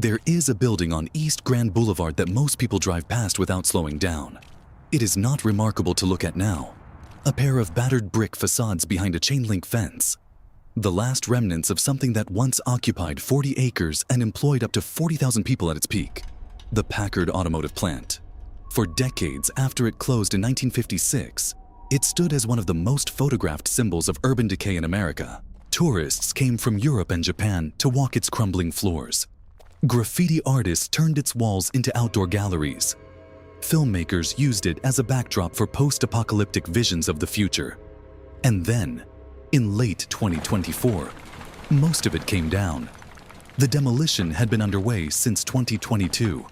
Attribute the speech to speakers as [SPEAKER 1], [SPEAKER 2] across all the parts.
[SPEAKER 1] There is a building on East Grand Boulevard that most people drive past without slowing down. It is not remarkable to look at now. A pair of battered brick facades behind a chain-link fence. The last remnants of something that once occupied 40 acres and employed up to 40,000 people at its peak. The Packard Automotive Plant. For decades after it closed in 1956, it stood as one of the most photographed symbols of urban decay in America. Tourists came from Europe and Japan to walk its crumbling floors. Graffiti artists turned its walls into outdoor galleries. Filmmakers used it as a backdrop for post-apocalyptic visions of the future. And then, in late 2024, most of it came down. The demolition had been underway since 2022,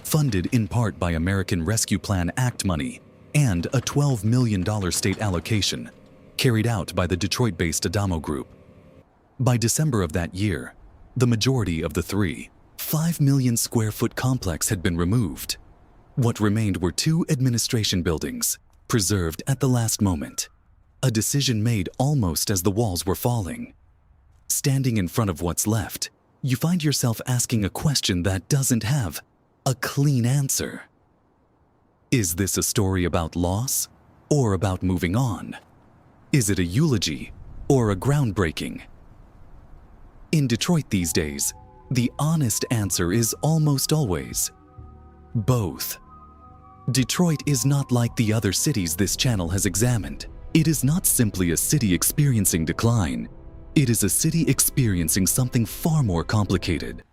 [SPEAKER 1] funded in part by American Rescue Plan Act money and a $12 million state allocation, carried out by the Detroit-based Adamo Group. By December of that year, the majority of the 5 million square foot complex had been removed. What remained were 2 administration buildings, preserved at the last moment. A decision made almost as the walls were falling. Standing in front of what's left, you find yourself asking a question that doesn't have a clean answer. Is this a story about loss or about moving on? Is it a eulogy or a groundbreaking? In Detroit these days, the honest answer is almost always both. Detroit is not like the other cities this channel has examined. It is not simply a city experiencing decline. It is a city experiencing something far more complicated.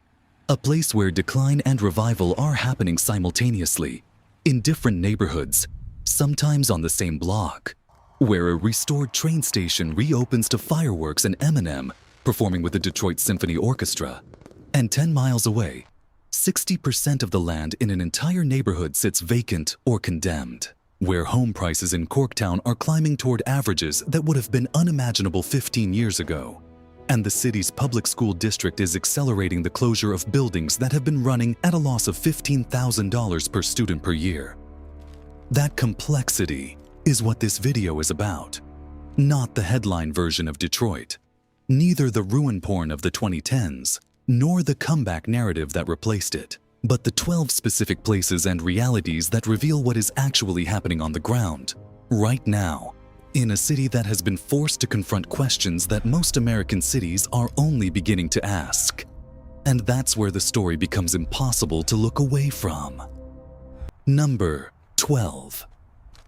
[SPEAKER 1] A place where decline and revival are happening simultaneously, in different neighborhoods, sometimes on the same block. Where a restored train station reopens to fireworks and Eminem performing with the Detroit Symphony Orchestra. And 10 miles away, 60% of the land in an entire neighborhood sits vacant or condemned. Where home prices in Corktown are climbing toward averages that would have been unimaginable 15 years ago. And the city's public school district is accelerating the closure of buildings that have been running at a loss of $15,000 per student per year. That complexity is what this video is about. Not the headline version of Detroit. Neither the ruin porn of the 2010s, nor the comeback narrative that replaced it, but the 12 specific places and realities that reveal what is actually happening on the ground, right now, in a city that has been forced to confront questions that most American cities are only beginning to ask. And that's where the story becomes impossible to look away from. Number 12.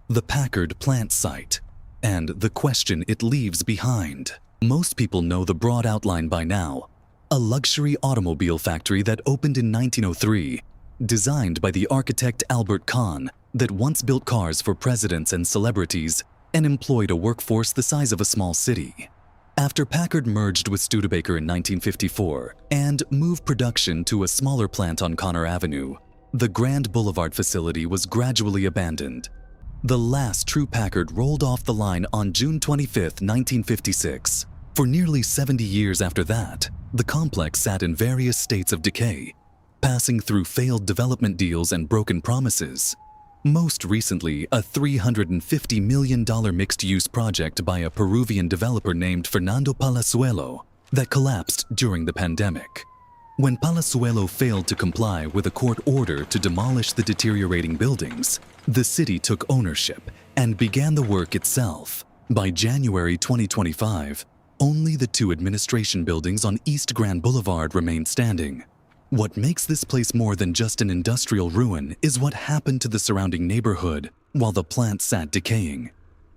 [SPEAKER 1] The Packard Plant site, and the question it leaves behind. Most people know the broad outline by now. A luxury automobile factory that opened in 1903, designed by the architect Albert Kahn, that once built cars for presidents and celebrities and employed a workforce the size of a small city. After Packard merged with Studebaker in 1954 and moved production to a smaller plant on Connor Avenue, the Grand Boulevard facility was gradually abandoned. The last true Packard rolled off the line on June 25, 1956. For nearly 70 years after that, the complex sat in various states of decay, passing through failed development deals and broken promises. Most recently, a $350 million mixed-use project by a Peruvian developer named Fernando Palazuelo that collapsed during the pandemic. When Palazuelo failed to comply with a court order to demolish the deteriorating buildings, the city took ownership and began the work itself. By January 2025, only the 2 administration buildings on East Grand Boulevard remain standing. What makes this place more than just an industrial ruin is what happened to the surrounding neighborhood while the plant sat decaying.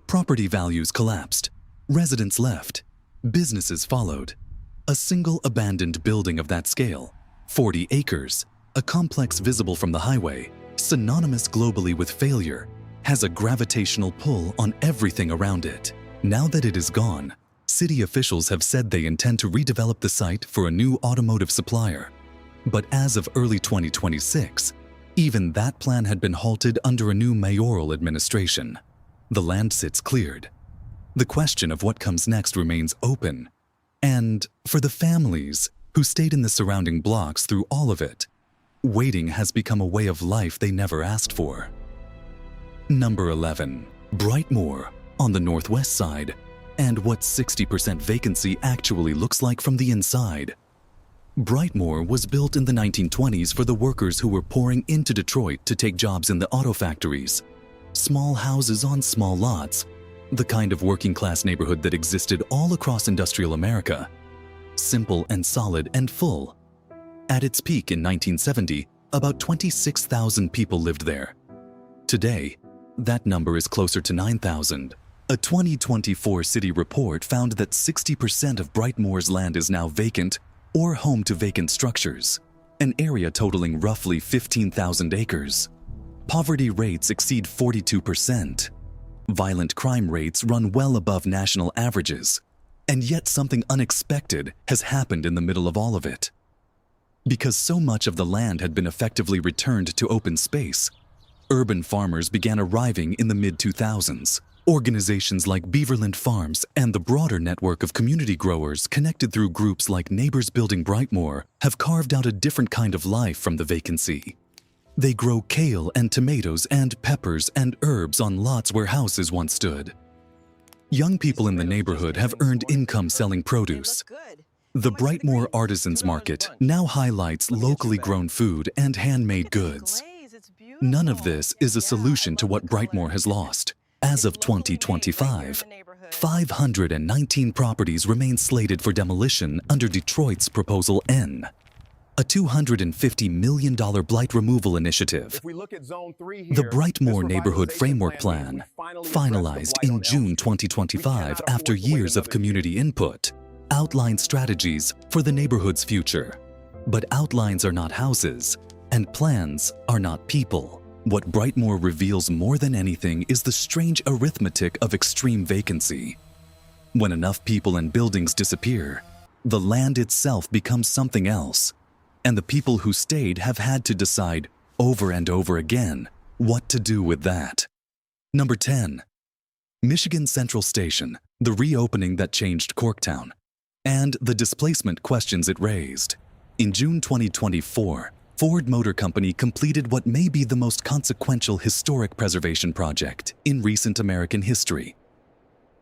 [SPEAKER 1] Property values collapsed, residents left, businesses followed. A single abandoned building of that scale, 40 acres, a complex visible from the highway, synonymous globally with failure, has a gravitational pull on everything around it. Now that it is gone, city officials have said they intend to redevelop the site for a new automotive supplier. But as of early 2026, even that plan had been halted under a new mayoral administration. The land sits cleared. The question of what comes next remains open. And for the families who stayed in the surrounding blocks through all of it, waiting has become a way of life they never asked for. Number 11. Brightmoor, on the northwest side, and what 60% vacancy actually looks like from the inside. Brightmoor was built in the 1920s for the workers who were pouring into Detroit to take jobs in the auto factories. Small houses on small lots, the kind of working-class neighborhood that existed all across industrial America. Simple and solid and full. At its peak in 1970, about 26,000 people lived there. Today, that number is closer to 9,000. A 2024 city report found that 60% of Brightmoor's land is now vacant or home to vacant structures, an area totaling roughly 15,000 acres. Poverty rates exceed 42%. Violent crime rates run well above national averages. And yet something unexpected has happened in the middle of all of it. Because so much of the land had been effectively returned to open space, urban farmers began arriving in the mid-2000s. Organizations like Beaverland Farms and the broader network of community growers connected through groups like Neighbors Building Brightmoor have carved out a different kind of life from the vacancy. They grow kale and tomatoes and peppers and herbs on lots where houses once stood. Young people in the neighborhood have earned income selling produce. The Brightmoor Artisans Market now highlights locally grown food and handmade goods. None of this is a solution to what Brightmoor has lost. As of 2025, 519 properties remain slated for demolition under Detroit's Proposal N, a $250 million blight removal initiative. The Brightmoor Neighborhood Framework Plan, finalized in June 2025 after years of community input, outlines strategies for the neighborhood's future. But outlines are not houses, and plans are not people. What Brightmoor reveals more than anything is the strange arithmetic of extreme vacancy. When enough people and buildings disappear, the land itself becomes something else, and the people who stayed have had to decide over and over again what to do with that. Number 10. Michigan Central Station, the reopening that changed Corktown, and the displacement questions it raised. In June 2024, Ford Motor Company completed what may be the most consequential historic preservation project in recent American history.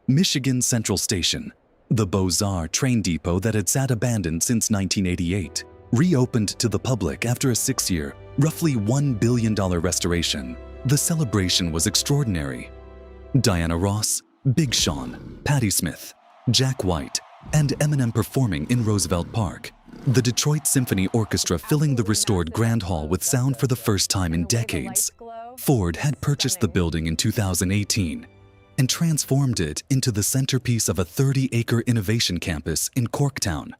[SPEAKER 1] Michigan Central Station, the Beaux-Arts train depot that had sat abandoned since 1988, reopened to the public after a 6-year, roughly $1 billion restoration. The celebration was extraordinary. Diana Ross, Big Sean, Patti Smith, Jack White, and Eminem performing in Roosevelt Park. The Detroit Symphony Orchestra filling the restored Grand Hall with sound for the first time in decades. Ford had purchased the building in 2018 and transformed it into the centerpiece of a 30-acre innovation campus in Corktown,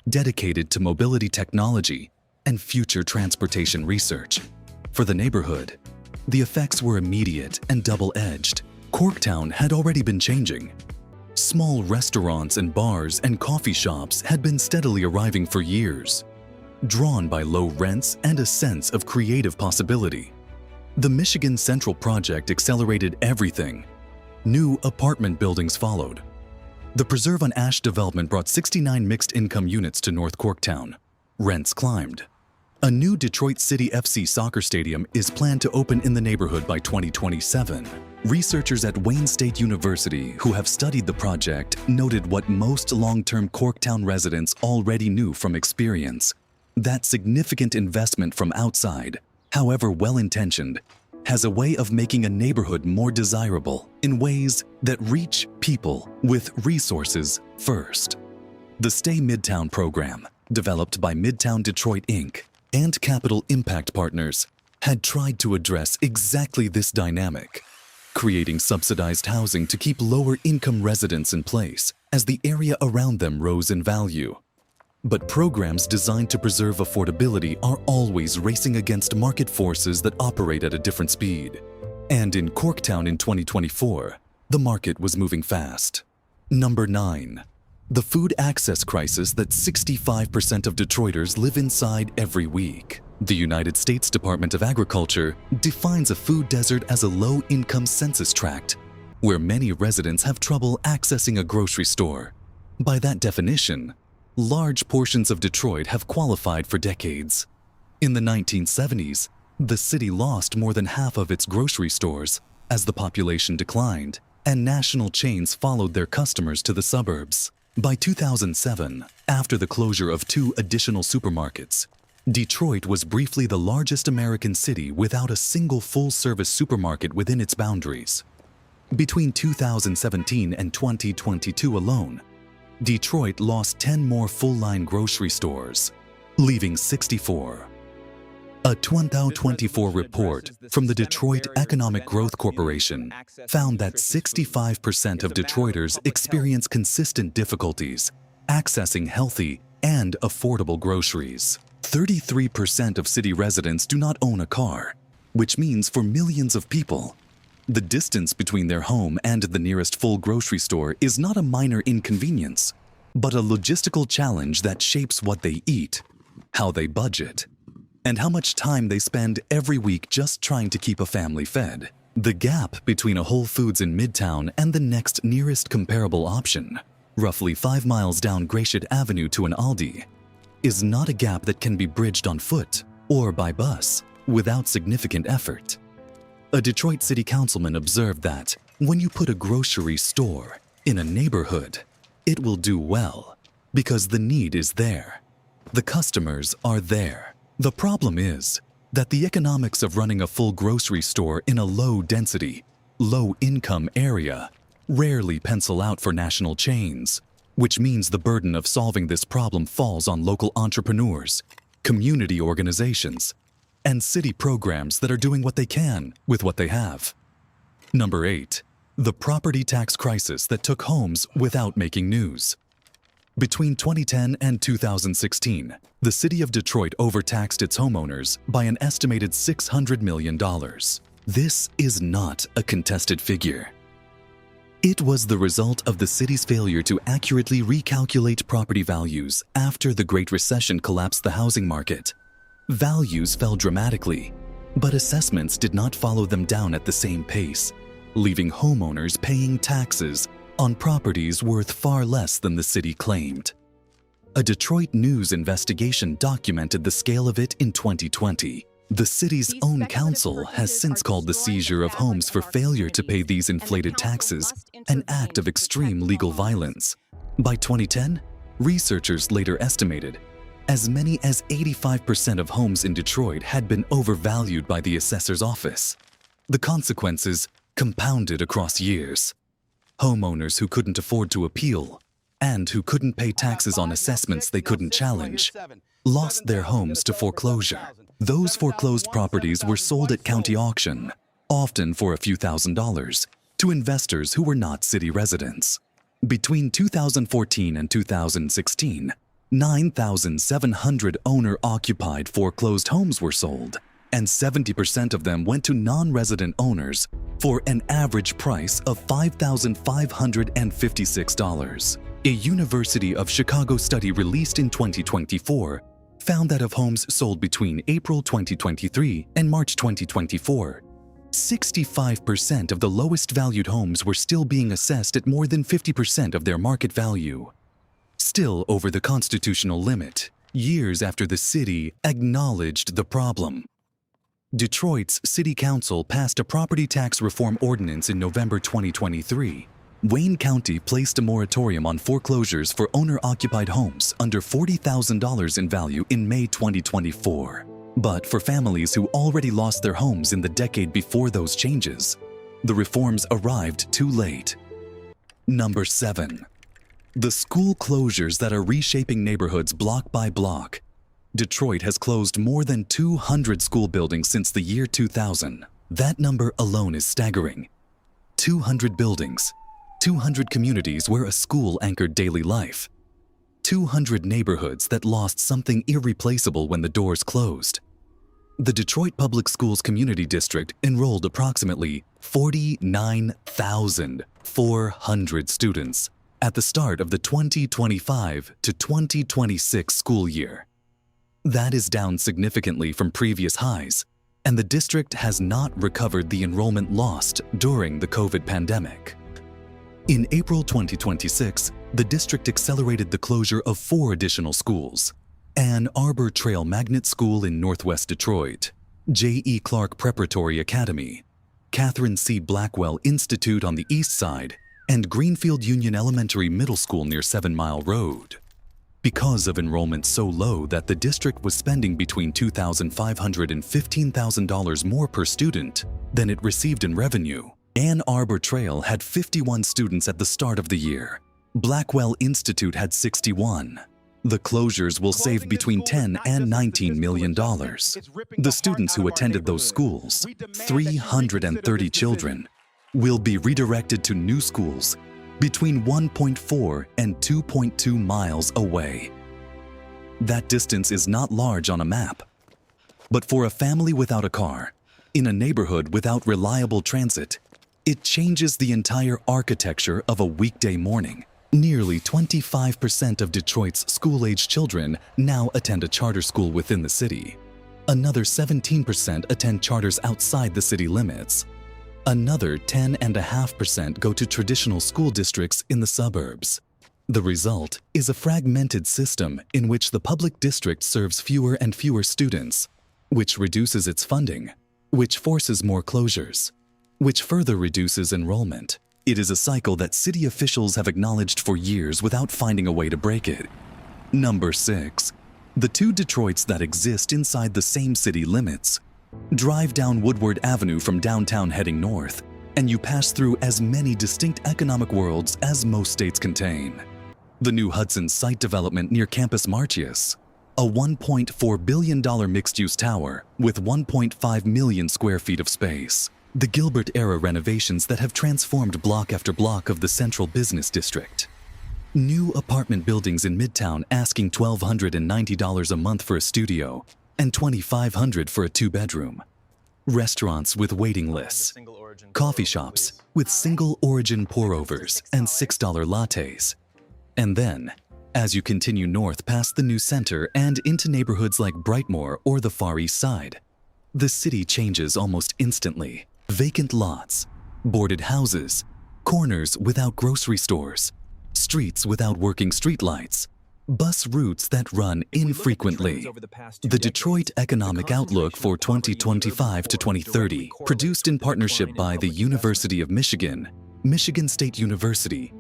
[SPEAKER 1] dedicated to mobility technology and future transportation research. For the neighborhood, the effects were immediate and double-edged. Corktown had already been changing. Small restaurants and bars and coffee shops had been steadily arriving for years, drawn by low rents and a sense of creative possibility. The Michigan Central project accelerated everything. New apartment buildings followed. The Preserve on Ash development brought 69 mixed-income units to North Corktown. Rents climbed. A new Detroit City FC soccer stadium is planned to open in the neighborhood by 2027. Researchers at Wayne State University who have studied the project noted what most long-term Corktown residents already knew from experience: that significant investment from outside, however well-intentioned, has a way of making a neighborhood more desirable in ways that reach people with resources first. The Stay Midtown program, developed by Midtown Detroit Inc. and Capital Impact Partners, had tried to address exactly this dynamic, creating subsidized housing to keep lower-income residents in place as the area around them rose in value. But programs designed to preserve affordability are always racing against market forces that operate at a different speed. And in Corktown in 2024, the market was moving fast. Number 9. The food access crisis that 65% of Detroiters live inside every week. The United States Department of Agriculture defines a food desert as a low-income census tract where many residents have trouble accessing a grocery store. By that definition, large portions of Detroit have qualified for decades. In the 1970s, the city lost more than half of its grocery stores as the population declined and national chains followed their customers to the suburbs. By 2007, after the closure of 2 additional supermarkets, Detroit was briefly the largest American city without a single full-service supermarket within its boundaries. Between 2017 and 2022 alone, Detroit lost 10 more full-line grocery stores, leaving 64. A 2024 report from the Detroit Economic Growth Corporation found that 65% of Detroiters experience consistent difficulties accessing healthy and affordable groceries. 33% of city residents do not own a car, which means for millions of people, the distance between their home and the nearest full grocery store is not a minor inconvenience, but a logistical challenge that shapes what they eat, how they budget, and how much time they spend every week just trying to keep a family fed. The gap between a Whole Foods in Midtown and the next nearest comparable option, roughly 5 miles down Reshaped Avenue to an Aldi, is not a gap that can be bridged on foot or by bus without significant effort. A Detroit city councilman observed that when you put a grocery store in a neighborhood, it will do well because the need is there. The customers are there. The problem is that the economics of running a full grocery store in a low-density, low-income area rarely pencil out for national chains, which means the burden of solving this problem falls on local entrepreneurs, community organizations, and city programs that are doing what they can with what they have. Number 8. The property tax crisis that took homes without making news. Between 2010 and 2016, the city of Detroit overtaxed its homeowners by an estimated $600 million. This is not a contested figure. It was the result of the city's failure to accurately recalculate property values after the Great Recession collapsed the housing market. Values fell dramatically, but assessments did not follow them down at the same pace, leaving homeowners paying taxes on properties worth far less than the city claimed. A Detroit News investigation documented the scale of it in 2020. The city's own council has since called the seizure of homes for failure to pay these inflated taxes an act of extreme legal violence. By 2010, researchers later estimated as many as 85% of homes in Detroit had been overvalued by the assessor's office. The consequences compounded across years. Homeowners who couldn't afford to appeal and who couldn't pay taxes on assessments they couldn't challenge lost their homes to foreclosure. Those foreclosed properties were sold at county auction, often for a few $1,000s, to investors who were not city residents. Between 2014 and 2016, 9,700 owner-occupied foreclosed homes were sold, and 70% of them went to non-resident owners for an average price of $5,556. A University of Chicago study released in 2024 found that of homes sold between April 2023 and March 2024, 65% of the lowest valued homes were still being assessed at more than 50% of their market value. Still over the constitutional limit, years after the city acknowledged the problem. Detroit's City Council passed a property tax reform ordinance in November 2023. Wayne County placed a moratorium on foreclosures for owner-occupied homes under $40,000 in value in May 2024. But for families who already lost their homes in the decade before those changes, the reforms arrived too late. Number 7. The school closures that are reshaping neighborhoods block by block. Detroit has closed more than 200 school buildings since the year 2000. That number alone is staggering. 200 buildings, 200 communities where a school anchored daily life, 200 neighborhoods that lost something irreplaceable when the doors closed. The Detroit Public Schools Community District enrolled approximately 49,400 students at the start of the 2025 to 2026 school year. That is down significantly from previous highs, and the district has not recovered the enrollment lost during the COVID pandemic. In April 2026, the district accelerated the closure of 4 additional schools: Ann Arbor Trail Magnet School in Northwest Detroit, J.E. Clark Preparatory Academy, Catherine C. Blackwell Institute on the east side, and Greenfield Union Elementary Middle School near 7 Mile Road. Because of enrollment so low that the district was spending between $2,500 and $15,000 more per student than it received in revenue, Ann Arbor Trail had 51 students at the start of the year. Blackwell Institute had 61. The closures will save between $10 and $19 million. The students who attended those schools, 330 children, will be redirected to new schools between 1.4 and 2.2 miles away. That distance is not large on a map, but for a family without a car, in a neighborhood without reliable transit, it changes the entire architecture of a weekday morning. Nearly 25% of Detroit's school-age children now attend a charter school within the city. Another 17% attend charters outside the city limits. Another 10.5% go to traditional school districts in the suburbs. The result is a fragmented system in which the public district serves fewer and fewer students, which reduces its funding, which forces more closures, which further reduces enrollment. It is a cycle that city officials have acknowledged for years without finding a way to break it. Number 6. The two Detroits that exist inside the same city limits. Drive down Woodward Avenue from downtown heading north, and you pass through as many distinct economic worlds as most states contain. The new Hudson site development near Campus Martius, a $1.4 billion mixed-use tower with 1.5 million square feet of space. The Gilbert-era renovations that have transformed block after block of the central business district. New apartment buildings in Midtown asking $1,290 a month for a studio and $2,500 for a two-bedroom. Restaurants with waiting lists. Coffee shops with single-origin pour-overs and $6 lattes. And then, as you continue north past the new center and into neighborhoods like Brightmoor or the Far East Side, the city changes almost instantly. Vacant lots, boarded houses, corners without grocery stores, streets without working streetlights, bus routes that run infrequently. The Detroit Economic Outlook for 2025 to 2030, produced in partnership by the University of Michigan, Michigan State University,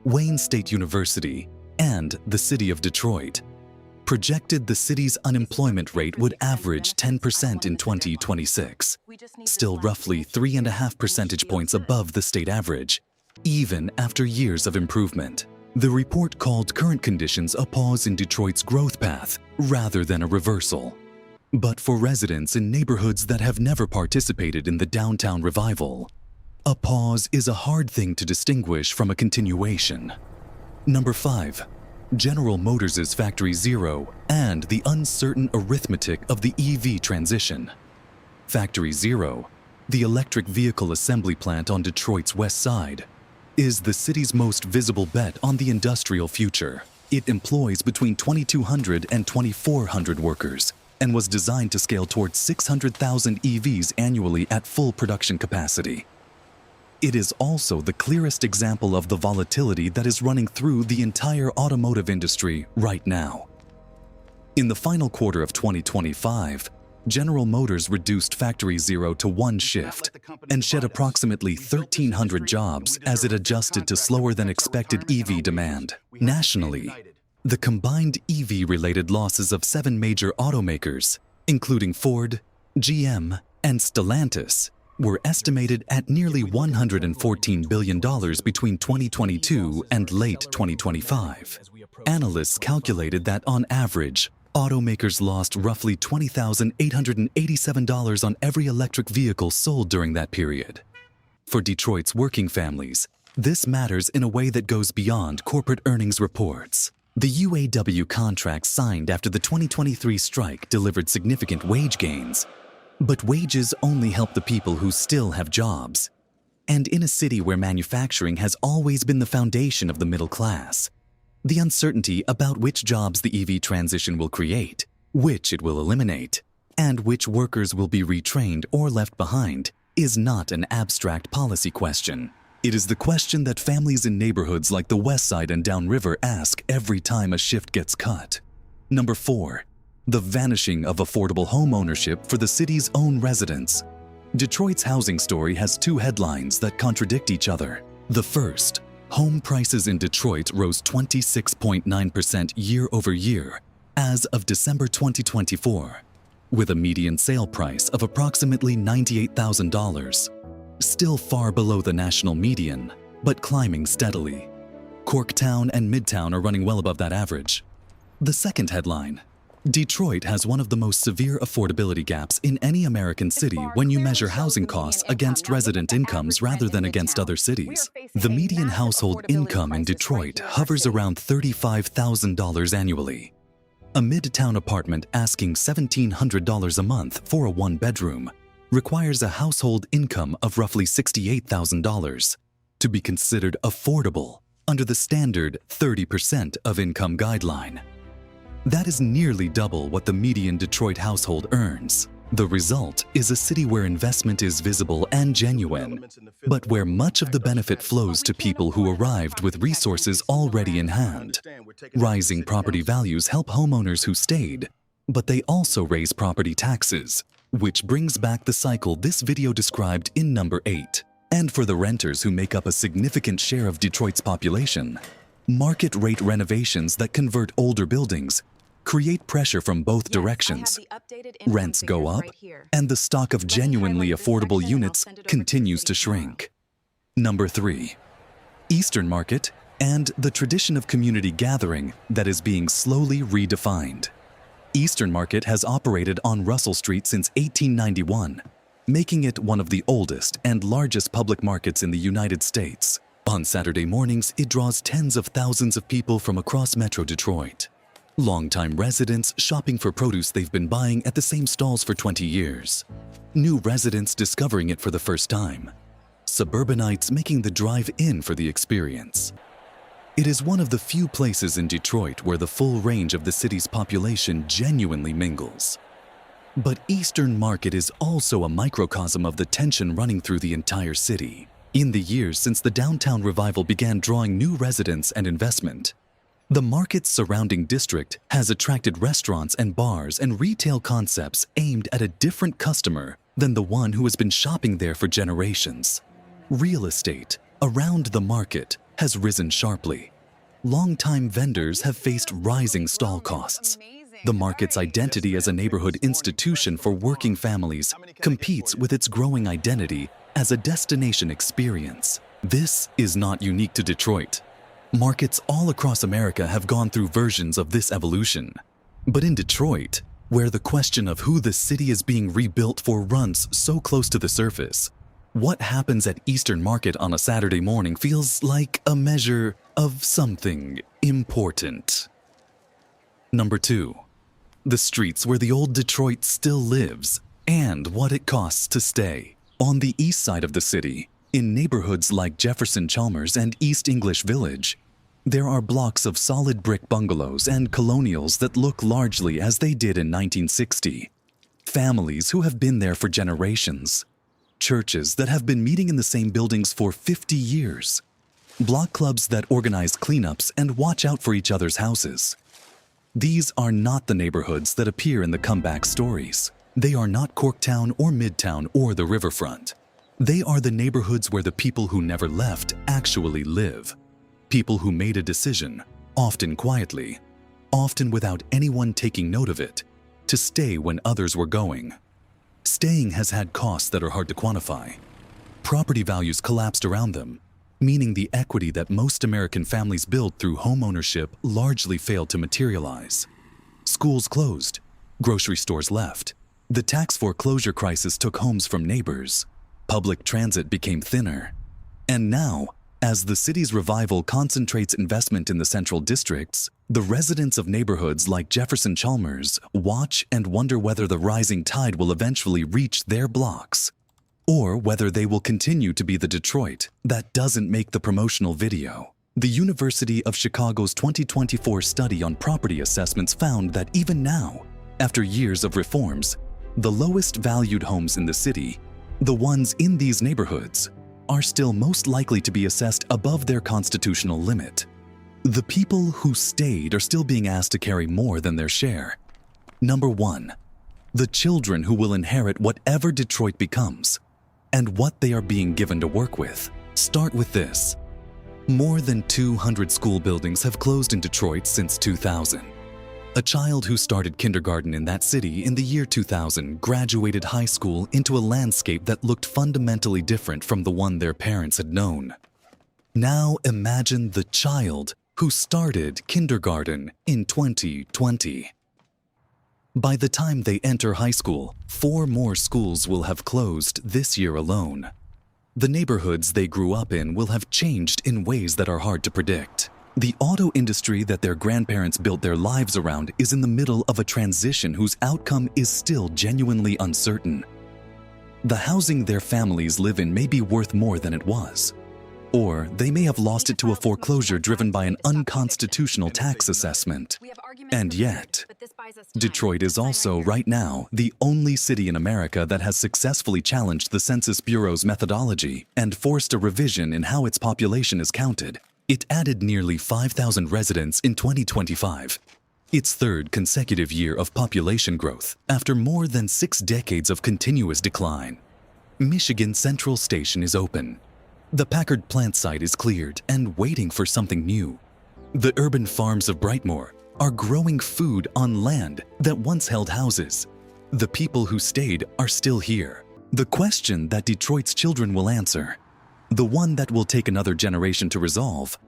[SPEAKER 1] Wayne State University, and the City of Detroit, projected the city's unemployment rate would average 10% in 2026, still roughly 3.5 percentage points above the state average, even after years of improvement. The report called current conditions a pause in Detroit's growth path rather than a reversal. But for residents in neighborhoods that have never participated in the downtown revival, a pause is a hard thing to distinguish from a continuation. Number 5. General Motors' Factory Zero and the uncertain arithmetic of the EV transition. Factory Zero, the electric vehicle assembly plant on Detroit's west side, is the city's most visible bet on the industrial future. It employs between 2,200 and 2,400 workers and was designed to scale towards 600,000 EVs annually at full production capacity. It is also the clearest example of the volatility that is running through the entire automotive industry right now. In the final quarter of 2025, General Motors reduced Factory Zero to one shift and shed approximately 1,300 jobs as it adjusted to slower than expected EV demand. Nationally, the combined EV-related losses of 7 major automakers, including Ford, GM, and Stellantis, were estimated at nearly $114 billion between 2022 and late 2025. Analysts calculated that on average, automakers lost roughly $20,887 on every electric vehicle sold during that period. For Detroit's working families, this matters in a way that goes beyond corporate earnings reports. The UAW contract signed after the 2023 strike delivered significant wage gains, but wages only help the people who still have jobs. And in a city where manufacturing has always been the foundation of the middle class, the uncertainty about which jobs the EV transition will create, which it will eliminate, and which workers will be retrained or left behind is not an abstract policy question. It is the question that families in neighborhoods like the West Side and Downriver ask every time a shift gets cut. Number 4. The vanishing of affordable home ownership for the city's own residents. Detroit's housing story has 2 headlines that contradict each other. The first, Home prices in Detroit rose 26.9% year over year as of December 2024, with a median sale price of approximately $98,000, still far below the national median, but climbing steadily. Corktown and Midtown are running well above that average. The second headline: Detroit has one of the most severe affordability gaps in any American city when you measure housing costs against resident incomes rather than against other cities. The median household income in Detroit hovers around $35,000 annually. A midtown apartment asking $1,700 a month for a one-bedroom requires a household income of roughly $68,000 to be considered affordable under the standard 30% of income guideline. That is nearly double what the median Detroit household earns. The result is a city where investment is visible and genuine, but where much of the benefit flows to people who arrived with resources already in hand. Rising property values help homeowners who stayed, but they also raise property taxes, which brings back the cycle this video described in number 8. And for the renters who make up a significant share of Detroit's population, market rate renovations that convert older buildings create pressure from both directions. Rents go up, and the stock of genuinely affordable units continues to shrink. Number 3. Eastern Market and the tradition of community gathering that is being slowly redefined. Eastern Market has operated on Russell Street since 1891, making it one of the oldest and largest public markets in the United States. On Saturday mornings, it draws tens of thousands of people from across Metro Detroit. Longtime residents shopping for produce they've been buying at the same stalls for 20 years. New residents discovering it for the first time. Suburbanites making the drive in for the experience. It is one of the few places in Detroit where the full range of the city's population genuinely mingles. But Eastern Market is also a microcosm of the tension running through the entire city. In the years since the downtown revival began drawing new residents and investment, the market's surrounding district has attracted restaurants and bars and retail concepts aimed at a different customer than the one who has been shopping there for generations. Real estate around the market has risen sharply. Longtime vendors have faced rising stall costs. The market's identity as a neighborhood institution for working families competes with its growing identity as a destination experience. This is not unique to Detroit. Markets all across America have gone through versions of this evolution. But in Detroit, where the question of who the city is being rebuilt for runs so close to the surface, what happens at Eastern Market on a Saturday morning feels like a measure of something important. Number 2. The streets where the old Detroit still lives and what it costs to stay. On the east side of the city, in neighborhoods like Jefferson Chalmers and East English Village, there are blocks of solid brick bungalows and colonials that look largely as they did in 1960. Families who have been there for generations. Churches that have been meeting in the same buildings for 50 years. Block clubs that organize cleanups and watch out for each other's houses. These are not the neighborhoods that appear in the comeback stories. They are not Corktown or Midtown or the riverfront. They are the neighborhoods where the people who never left actually live. People who made a decision, often quietly, often without anyone taking note of it, to stay when others were going. Staying has had costs that are hard to quantify. Property values collapsed around them, meaning the equity that most American families build through home ownership largely failed to materialize. Schools closed, grocery stores left. The tax foreclosure crisis took homes from neighbors. Public transit became thinner. And now, as the city's revival concentrates investment in the central districts, the residents of neighborhoods like Jefferson Chalmers watch and wonder whether the rising tide will eventually reach their blocks, or whether they will continue to be the Detroit that doesn't make the promotional video. The University of Chicago's 2024 study on property assessments found that even now, after years of reforms, the lowest valued homes in the city, the ones in these neighborhoods, are still most likely to be assessed above their constitutional limit. The people who stayed are still being asked to carry more than their share. Number 1. The children who will inherit whatever Detroit becomes, and what they are being given to work with. Start with this. More than 200 school buildings have closed in Detroit since 2000. A child who started kindergarten in that city in the year 2000 graduated high school into a landscape that looked fundamentally different from the one their parents had known. Now imagine the child who started kindergarten in 2020. By the time they enter high school, 4 more schools will have closed this year alone. The neighborhoods they grew up in will have changed in ways that are hard to predict. The auto industry that their grandparents built their lives around is in the middle of a transition whose outcome is still genuinely uncertain. The housing their families live in may be worth more than it was. Or they may have lost it to a foreclosure driven by an unconstitutional tax assessment. And yet, Detroit is also, right now, the only city in America that has successfully challenged the Census Bureau's methodology and forced a revision in how its population is counted. It added nearly 5,000 residents in 2025, its 3rd consecutive year of population growth after more than 6 decades of continuous decline. Michigan Central Station is open. The Packard Plant site is cleared and waiting for something new. The urban farms of Brightmoor are growing food on land that once held houses. The people who stayed are still here. The question that Detroit's children will answer, the one that will take another generation to resolve,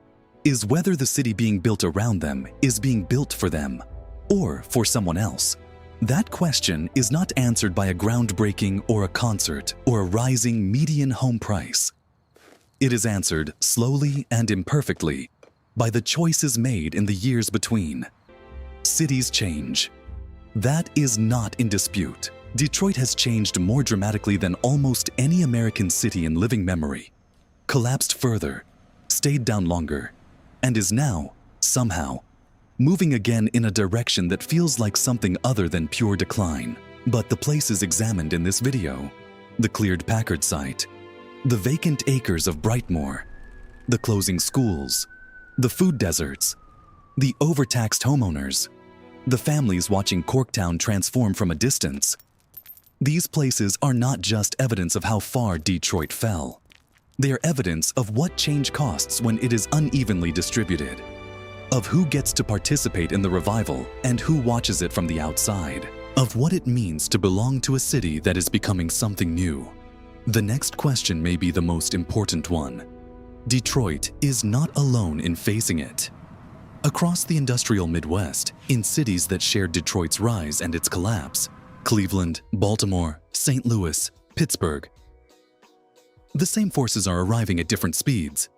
[SPEAKER 1] is whether the city being built around them is being built for them or for someone else. That question is not answered by a groundbreaking or a concert or a rising median home price. It is answered slowly and imperfectly by the choices made in the years between. Cities change. That is not in dispute. Detroit has changed more dramatically than almost any American city in living memory, collapsed further, stayed down longer, and is now, somehow, moving again in a direction that feels like something other than pure decline. But the places examined in this video, the cleared Packard site, the vacant acres of Brightmoor, the closing schools, the food deserts, the overtaxed homeowners, the families watching Corktown transform from a distance. These places are not just evidence of how far Detroit fell. They are evidence of what change costs when it is unevenly distributed, of who gets to participate in the revival and who watches it from the outside, of what it means to belong to a city that is becoming something new. The next question may be the most important one. Detroit is not alone in facing it. Across the industrial Midwest, in cities that shared Detroit's rise and its collapse, Cleveland, Baltimore, St. Louis, Pittsburgh, the same forces are arriving at different speeds.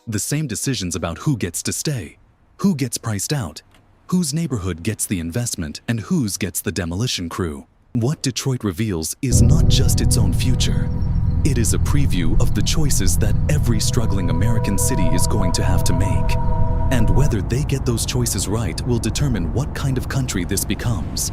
[SPEAKER 1] The same decisions about who gets to stay, who gets priced out, whose neighborhood gets the investment, and whose gets the demolition crew. What Detroit reveals is not just its own future. It is a preview of the choices that every struggling American city is going to have to make. And whether they get those choices right will determine what kind of country this becomes.